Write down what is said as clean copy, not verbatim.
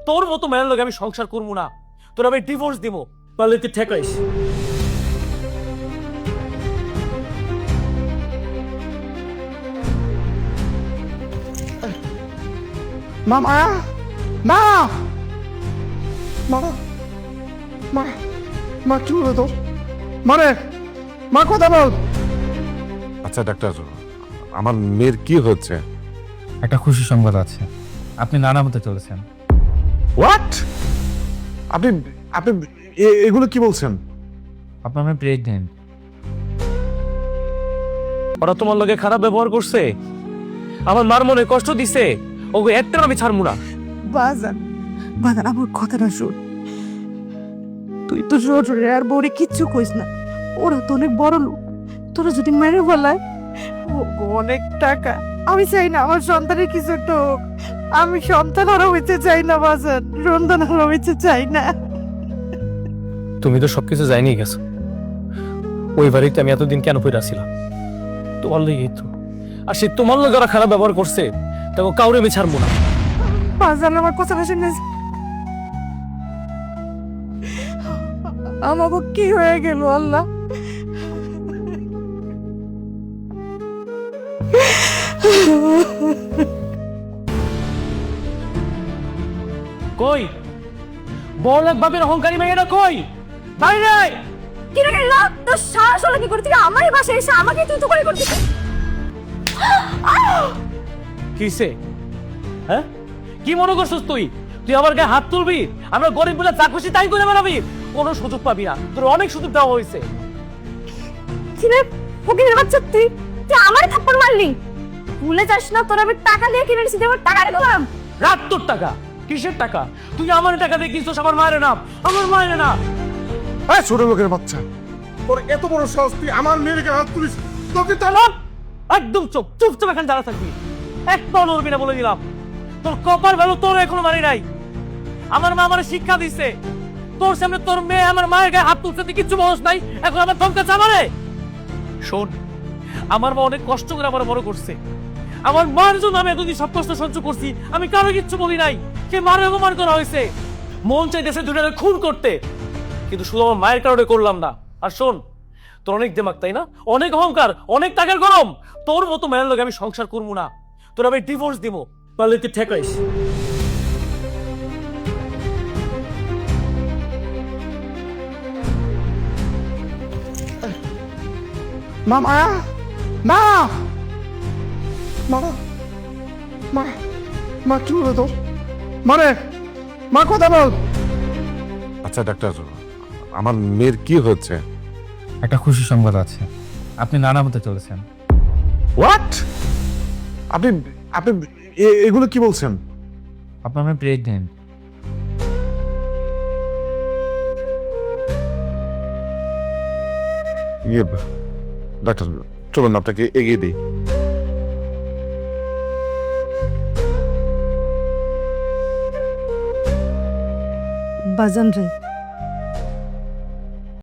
তোর মতো মেয়ের লোক আমি সংসার করবো না, তোর আমি ডিভোর্স দিব। পারলে তুই ঠেকাইস। মা মায়া মা মা মা মা কি হলো তোর? মানে মা কথা বল। আচ্ছা ডাক্তার, আমার মেয়ের কি হচ্ছে? একটা খুশি সংবাদ আছে, আপনি নানা হতে চলেছেন। হোয়াট? আপনি আপনি এগুলো কি বলছেন? আপনার মেয়ে প্রেগনেন্ট। ওরা তোমার লোকে খারাপ ব্যবহার করছে, আমার মার মনে কষ্ট দিছে, ওকে একটা আমি ছাড়বো না। বাজান বাজান আমার কথাটা শোন, তুই তো ছোট রে, আর বউরে কিচ্ছু কইস না, ওরা তো অনেক বড় লোক, তোরা যদি মেরে ফেলায় অনেক টাকা। আমি চাই না আমার সন্তানের কিছু একটা হোক, আমি সন্তান হারা হইতে চাই না বাজান, সন্তান হারা হইতে চাই না। তুমি তো সবকিছু জানি গেছো, ওই বাড়িতে আমি এতদিন কেন পড়ে আসছিলাম? তোমার লেগেই তো। আর সে তোমার লোক ওরা খারাপ ব্যবহার করছে, তাকে কাউরে আমি ছাড়বো না। বাজান আমার কথাটা শুনে আমাকে কি হয়ে গেল আল্লাহ। কই বড় এক বাপের অহংকারী মেয়েরা কই? বাইরে কি রে গেল তো সারা সারা কি করতে আমারই বাসায় এসে আমাকে তুই তো করে করতে। কিসে? হ্যাঁ, কি মনে করছিস তুই? তুই আমার গায়ে হাত তুলবি? আমরা গরিব বলে যা খুশি তাই করে বেড়াবি? কোনো সুযোগ পাবি না, তোর অনেক সুযোগ দেওয়া হয়েছে। কি রে ফকিরের বাচ্চা, তুই তুই আমারই থাপ্পড় মারলি? ভুলে যাস না তোর আমি টাকা দিয়ে কিনে নিয়েছি, আমার টাকা দিলাম। রাত তোর টাকা? কিসের টাকা? তুই আমার টাকা দিয়ে কিনছিস আমার মায়ের নাম, আমার মায়ের না। এই ছোট লোকের বাচ্চা, তোর এত বড় সাহস, তুই আমার মেয়েকে হাত তুলিস? তোকে তো চুপ! একদম চুপ, চুপচাপ এখানে দাঁড়া থাকবি, একটা নড়বি না বলে দিলাম। তোর কপাল ভালো, তোর এখনো মারি নাই। আমার মা আমার শিক্ষা দিছে, তোর সামনে তোর মেয়ে আমার মায়ের গায়ে হাত তুলছে, তুই কিচ্ছু বলস নাই, এখন আমার ধমকাচ্ছে আমারে। শোন, আমার মা অনেক কষ্ট করে আমার বড় করছে, আমার মার জন্য আমি এতদিন সব কষ্ট সহ্য করছি, আমি কারো কিচ্ছু বলি নাই। সে মারে অপমান করা হয়েছে, মন চাইতেছে দুটাকে খুন করতে, কিন্তু শুধু আমার মায়ের কারণে করলাম না। আর শোন, তোর অনেক দিমাগ তাই না, অনেক অহংকার, অনেক টাকার গরম, তোর মতো মেয়ের লোক আমি সংসার করবো না, তোর আমি ডিভোর্স দিব। পারলে তুই ঠেকাইস। মা মায়া মা মা মা মা কি হলো তোর? মানে মা কথা বল। আচ্ছা ডাক্তার, আমার মেয়ের কি হচ্ছে? একটা খুশি সংবাদ আছে, আপনি নানা হতে চলেছেন। হোয়াট? আপনি আপনি এগুলো কি বলছেন? আপনার মেয়ে প্রেগনেন্ট। ডাক্তার চলুন আপনাকে এগিয়ে দিই। বাজান রে